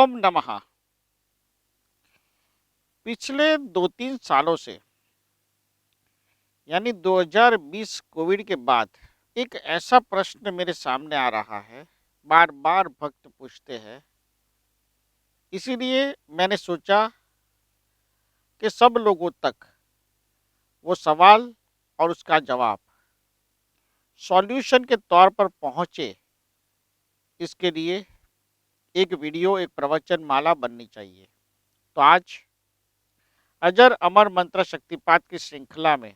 ओम नमः। पिछले 2-3 सालों से यानी 2020 कोविड के बाद एक ऐसा प्रश्न मेरे सामने आ रहा है, बार-बार भक्त पूछते हैं। इसीलिए मैंने सोचा कि सब लोगों तक वो सवाल और उसका जवाब सॉल्यूशन के तौर पर पहुँचे, इसके लिए एक वीडियो, एक प्रवचन माला बननी चाहिए। तो आज अजर अमर मंत्र शक्तिपात की श्रृंखला में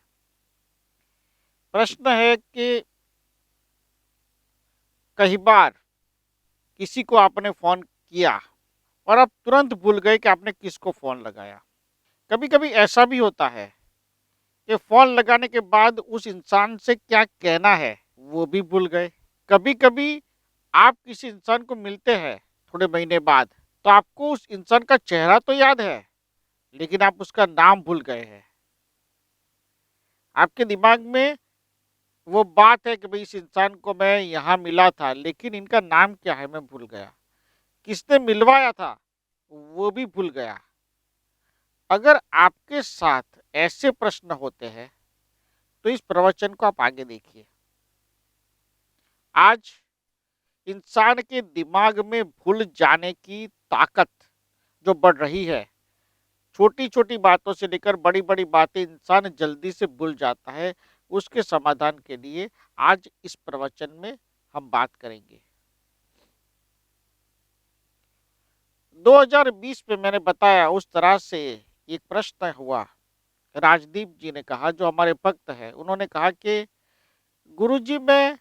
प्रश्न है कि कई बार किसी को आपने फ़ोन किया और आप तुरंत भूल गए कि आपने किसको फ़ोन लगाया। कभी-कभी ऐसा भी होता है कि फ़ोन लगाने के बाद उस इंसान से क्या कहना है, वो भी भूल गए। कभी-कभी आप किसी इंसान को मिलते हैं थोड़े महीने बाद, तो आपको उस इंसान का चेहरा तो याद है, लेकिन आप उसका नाम भूल गए हैं। आपके दिमाग में वो बात है कि भई इस इंसान को मैं यहाँ मिला था, लेकिन इनका नाम क्या है मैं भूल गया। किसने मिलवाया था, वो भी भूल गया। अगर आपके साथ ऐसे प्रश्न होते हैं तो इस प्रवचन को आप आगे देखिए। आज इंसान के दिमाग में भूल जाने की ताकत जो बढ़ रही है, छोटी छोटी बातों से लेकर बड़ी बड़ी बातें इंसान जल्दी से भूल जाता है, उसके समाधान के लिए आज इस प्रवचन में हम बात करेंगे। 2020 में मैंने बताया उस तरह से एक प्रश्न हुआ। राजदीप जी ने कहा, जो हमारे भक्त है, उन्होंने कहा कि गुरुजी मैं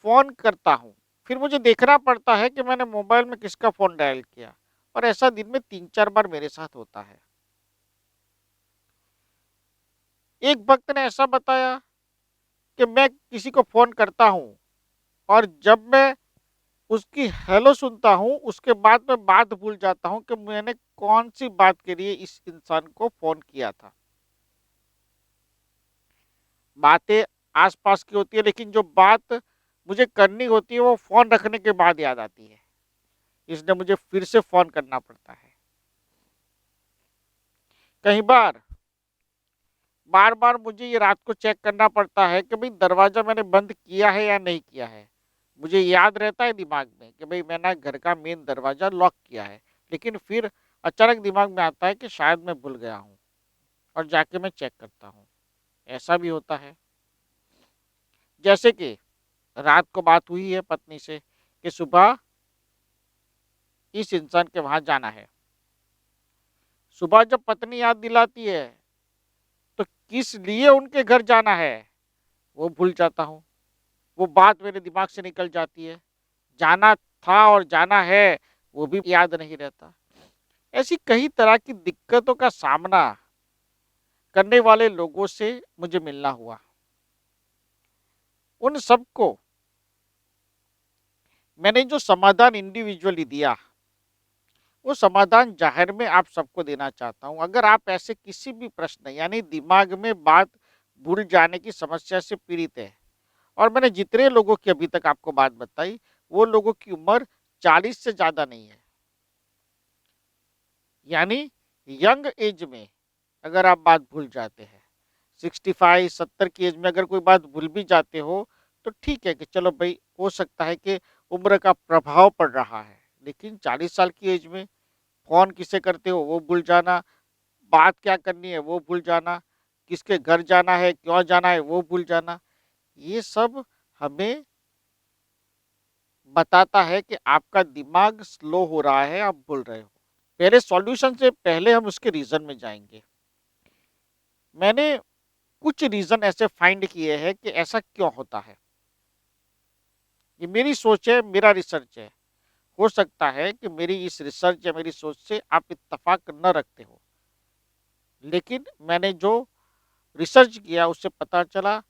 फ़ोन करता हूँ, फिर मुझे देखना पड़ता है कि मैंने मोबाइल में किसका फ़ोन डायल किया, और ऐसा दिन में 3-4 बार मेरे साथ होता है। एक भक्त ने ऐसा बताया कि मैं किसी को फ़ोन करता हूँ और जब मैं उसकी हेलो सुनता हूँ, उसके बाद मैं बात भूल जाता हूँ कि मैंने कौन-सी बात के लिए इस इंसान को फ़ोन किया था। बातें आस-पास की होती है, लेकिन जो बात मुझे करनी होती है वो फ़ोन रखने के बाद याद आती है। इसलिए मुझे फिर से फ़ोन करना पड़ता है। कई बार बार-बार मुझे ये रात को चेक करना पड़ता है कि भई दरवाज़ा मैंने बंद किया है या नहीं किया है। मुझे याद रहता है दिमाग में कि भई मैंने घर का मेन दरवाज़ा लॉक किया है, लेकिन फिर अचानक दिमाग में आता है कि शायद मैं भूल गया हूँ, और जाके मैं चेक करता हूँ। ऐसा भी होता है। जैसे कि रात को बात हुई है पत्नी से कि सुबह इस इंसान के वहाँ जाना है। सुबह जब पत्नी याद दिलाती है, तो किस लिए उनके घर जाना है, वो भूल जाता हूँ। वो बात मेरे दिमाग से निकल जाती है। जाना था और जाना है, वो भी याद नहीं रहता। ऐसी कई तरह की दिक्कतों का सामना करने वाले लोगों से मुझे मिलना हुआ। उन सबको मैंने जो समाधान इंडिविजुअली दिया, वो समाधान ज़ाहिर में आप सबको देना चाहता हूँ। अगर आप ऐसे किसी भी प्रश्न यानी दिमाग में बात भूल जाने की समस्या से पीड़ित हैं, और मैंने जितने लोगों की अभी तक आपको बात बताई, वो लोगों की उम्र 40 से ज़्यादा नहीं है। यानी यंग एज में अगर आप बात भूल जाते हैं, 65-70 की एज में अगर कोई बात भूल भी जाते हो, तो ठीक है कि चलो भाई, हो सकता है कि उम्र का प्रभाव पड़ रहा है। लेकिन 40 साल की एज में फ़ोन किसे करते हो वो भूल जाना, बात क्या करनी है वो भूल जाना, किसके घर जाना है, क्यों जाना है वो भूल जाना, ये सब हमें बताता है कि आपका दिमाग स्लो हो रहा है, आप भूल रहे हो। पहले सॉल्यूशन से पहले हम उसके रीज़न में जाएँगे। मैंने कुछ रीज़न ऐसे फाइंड किए हैं कि ऐसा क्यों होता है। ये मेरी सोच है, मेरा रिसर्च है। हो सकता है कि मेरी इस रिसर्च या मेरी सोच से आप इत्तेफ़ाक न रखते हो। लेकिन मैंने जो रिसर्च किया उससे पता चला,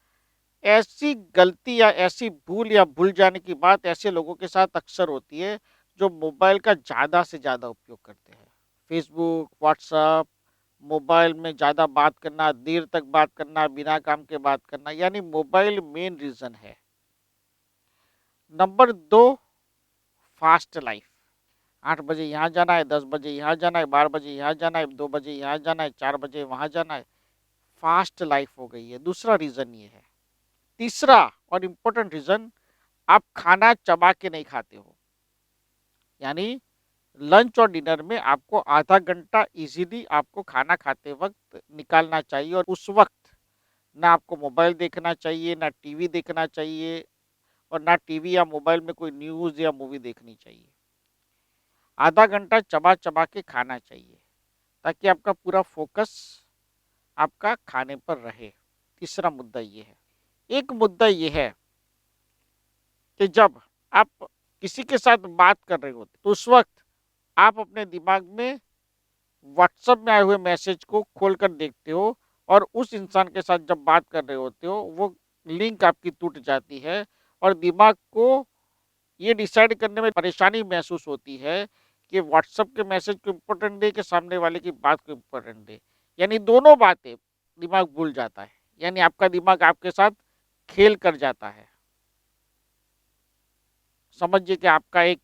ऐसी गलती या ऐसी भूल या भूल जाने की बात ऐसे लोगों के साथ अक्सर होती है जो मोबाइल का ज़्यादा से ज़्यादा उपयोग करते हैं। फेसबुक, व्हाट्सएप, मोबाइल में ज़्यादा बात करना, देर तक बात करना, बिना काम के बात करना, यानी मोबाइल मेन रीज़न है। Number 2, fast life. 8 बजे यहाँ जाना है, 10 बजे यहाँ जाना है, 12 बजे यहाँ जाना है, 2 बजे यहाँ जाना है, 4 बजे वहाँ जाना है। फास्ट लाइफ हो गई है, दूसरा रीजन ये है। तीसरा और इम्पोर्टेंट रीजन, आप खाना चबा के नहीं खाते हो। यानी लंच और डिनर में आपको आधा घंटा इजीली आपको खाना खाते वक्त निकालना चाहिए, और उस वक्त ना आपको मोबाइल देखना चाहिए, ना टीवी देखना चाहिए, और ना टीवी या मोबाइल में कोई न्यूज़ या मूवी देखनी चाहिए। आधा घंटा चबा चबा के खाना चाहिए, ताकि आपका पूरा फोकस आपका खाने पर रहे। तीसरा मुद्दा ये है। एक मुद्दा ये है कि जब आप किसी के साथ बात कर रहे होते तो उस वक्त आप अपने दिमाग में व्हाट्सएप में आए हुए मैसेज को खोलकर देखते हो, और उस इंसान के साथ जब बात कर रहे होते हो वो लिंक आपकी टूट जाती है, और दिमाग को ये डिसाइड करने में परेशानी महसूस होती है कि व्हाट्सएप के मैसेज को इम्पोर्टेंट दे कि सामने वाले की बात को इम्पोर्टेंट दे। यानी दोनों बातें दिमाग भूल जाता है, यानी आपका दिमाग आपके साथ खेल कर जाता है। समझिए कि आपका एक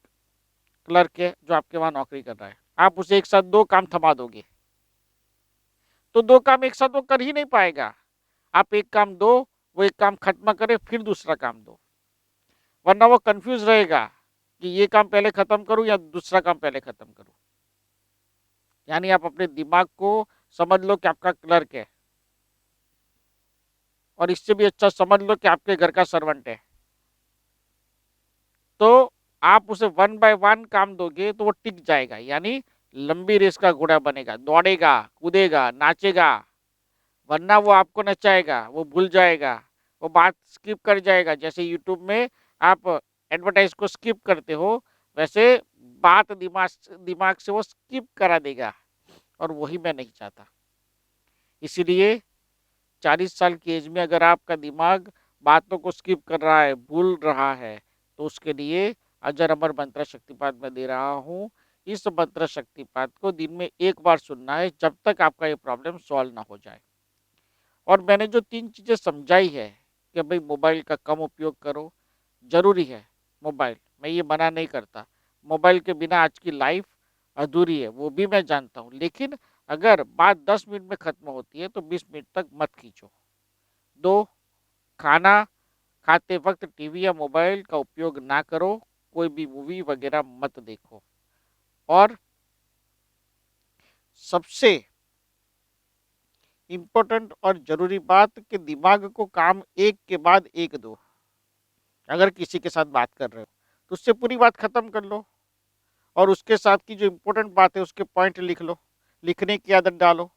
क्लर्क है जो आपके वहां नौकरी कर रहा है, आप उसे एक साथ दो काम थमा दोगे तो दो काम एक साथ वो कर ही नहीं पाएगा। आप एक काम दो, वो एक काम खत्म करे, फिर दूसरा काम दो, वरना वो कंफ्यूज रहेगा कि ये काम पहले खत्म करूं या दूसरा काम पहले खत्म करूं। यानी आप अपने दिमाग को समझ लो कि आपका क्लर्क है, और इससे भी अच्छा समझ लो कि आपके घर का सर्वेंट है। तो आप उसे वन बाय वन काम दोगे तो वो टिक जाएगा, यानी लंबी रेस का घोड़ा बनेगा, दौड़ेगा, कूदेगा, नाचेगा। वरना वो आपको नचाएगा, वो भूल जाएगा, वो बात स्किप कर जाएगा। जैसे यूट्यूब में आप एडवर्टाइज को स्किप करते हो, वैसे बात दिमाग दिमाग से वो स्किप करा देगा, और वही मैं नहीं चाहता। इसीलिए 40 साल की एज में अगर आपका दिमाग बातों को स्किप कर रहा है, भूल रहा है, तो उसके लिए अजर अमर मंत्र शक्तिपात में दे रहा हूँ। इस मंत्र शक्तिपात को दिन में एक बार सुनना है, जब तक आपका ये प्रॉब्लम सॉल्व ना हो जाए। और मैंने जो 3 चीजें समझाई है कि भाई मोबाइल का कम उपयोग करो, जरूरी है मोबाइल, मैं ये मना नहीं करता। मोबाइल के बिना आज की लाइफ अधूरी है, वो भी मैं जानता हूँ, लेकिन अगर बात 10 मिनट में खत्म होती है तो 20 मिनट तक मत खींचो। दो, खाना खाते वक्त टीवी या मोबाइल का उपयोग ना करो, कोई भी मूवी वगैरह मत देखो। और सबसे इम्पोर्टेंट और जरूरी बात कि दिमाग को काम एक के बाद एक दो। अगर किसी के साथ बात कर रहे हो तो उससे पूरी बात खत्म कर लो, और उसके साथ की जो इम्पोर्टेंट बात है उसके पॉइंट लिख लो, लिखने की आदत डालो,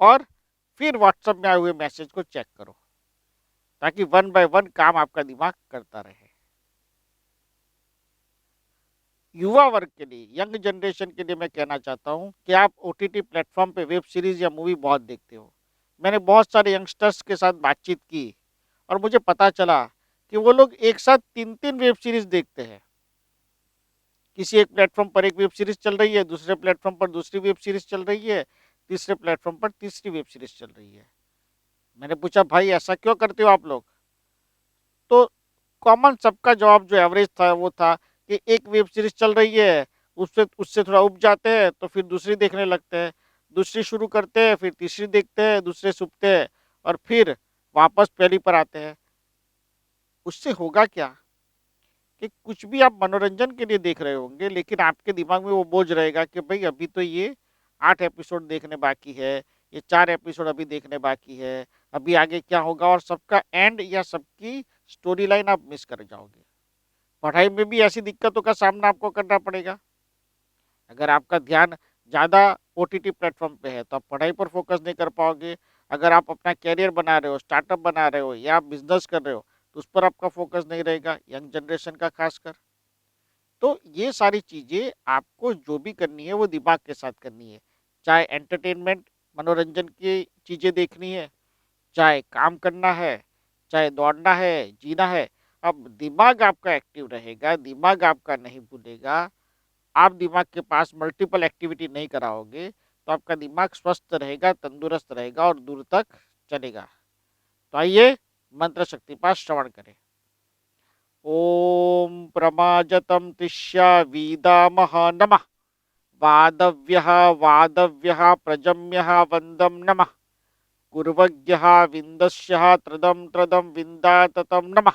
और फिर व्हाट्सएप में आए हुए मैसेज को चेक करो, ताकि वन बाय वन काम आपका दिमाग करता रहे। युवा वर्ग के लिए, यंग जनरेशन के लिए मैं कहना चाहता हूं कि आप ओटीटी प्लेटफॉर्म पे वेब सीरीज या मूवी बहुत देखते हो। मैंने बहुत सारे यंगस्टर्स के साथ बातचीत की, और मुझे पता चला कि वो लोग एक साथ 3-3 वेब सीरीज देखते हैं। किसी एक प्लेटफॉर्म पर एक वेब सीरीज चल रही है, दूसरे प्लेटफॉर्म पर दूसरी वेब सीरीज चल रही है, तीसरे प्लेटफॉर्म पर तीसरी वेब सीरीज चल रही है। मैंने पूछा भाई ऐसा क्यों करते हो आप लोग? तो कॉमन सबका जवाब जो एवरेज था वो था कि एक वेब सीरीज चल रही है, उससे उससे थोड़ा उब जाते हैं तो फिर दूसरी देखने लगते हैं, दूसरी शुरू करते हैं, फिर तीसरी देखते हैं, दूसरे सुबते हैं, और फिर वापस पहली पर आते हैं। उससे होगा क्या कि कुछ भी आप मनोरंजन के लिए देख रहे होंगे, लेकिन आपके दिमाग में वो बोझ रहेगा कि भाई अभी तो ये 8 एपिसोड देखने बाकी है, ये 4 एपिसोड अभी देखने बाकी है, अभी आगे क्या होगा, और सबका एंड या सबकी स्टोरी लाइन आप मिस कर जाओगे। पढ़ाई में भी ऐसी दिक्कतों का सामना आपको करना पड़ेगा। अगर आपका ध्यान ज़्यादा ओटीटी प्लेटफॉर्म पे है तो आप पढ़ाई पर फोकस नहीं कर पाओगे। अगर आप अपना कैरियर बना रहे हो, स्टार्टअप बना रहे हो, या आप बिजनेस कर रहे हो, तो उस पर आपका फोकस नहीं रहेगा, यंग जनरेशन का खासकर। तो ये सारी चीज़ें आपको जो भी करनी है वो दिमाग के साथ करनी है। चाहे एंटरटेनमेंट, मनोरंजन की चीज़ें देखनी है, चाहे काम करना है, चाहे दौड़ना है, जीना है। अब दिमाग आपका एक्टिव रहेगा, दिमाग आपका नहीं भूलेगा। आप दिमाग के पास मल्टीपल एक्टिविटी नहीं कराओगे तो आपका दिमाग स्वस्थ रहेगा, तंदुरुस्त रहेगा, और दूर तक चलेगा। तो आइए मंत्र शक्ति पाठ श्रवण करें। ओम प्रमाजतं तिष्या वीदामः नमः। वादव्यः वादव्यः प्रजम्यः वन्दं नमः। कुर्वज्ञः विन्दस्यः त्रदं त्रदं विन्दाततं नमः।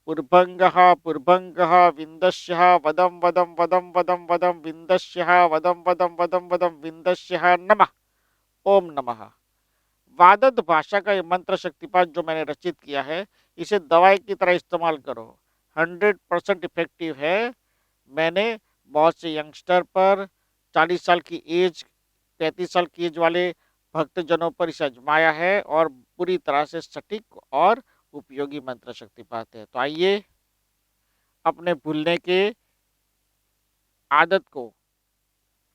पुर्भङ्गः पुर्भङ्गः विन्दस्यः वदं वदं वदं वदं वदं विन्दस्यः वदं वदं वदं वदं विन्दस्यः नमः। ओम नमः। वादद भाषा का ये मंत्र शक्तिपात जो मैंने रचित किया है, इसे दवाई की तरह इस्तेमाल करो। 100% इफेक्टिव है। मैंने बहुत से यंगस्टर पर, 40 साल की एज, 35 साल की एज वाले भक्तजनों पर इसे आजमाया है और पूरी तरह से सटीक और उपयोगी मंत्र शक्तिपात है। तो आइए अपने भूलने के आदत को,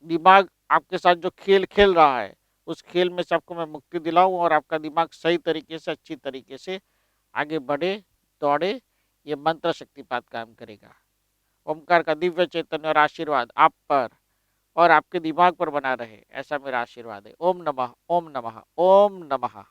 दिमाग आपके साथ जो खेल खेल रहा है, उस खेल में से आपको मैं मुक्ति दिलाऊं और आपका दिमाग सही तरीके से, अच्छी तरीके से आगे बढ़े, दौड़े। ये मंत्र शक्तिपात काम करेगा। ओमकार का दिव्य चैतन्य और आशीर्वाद आप पर और आपके दिमाग पर बना रहे, ऐसा मेरा आशीर्वाद है। ओम नमः, ओम नमः, ओम नमः।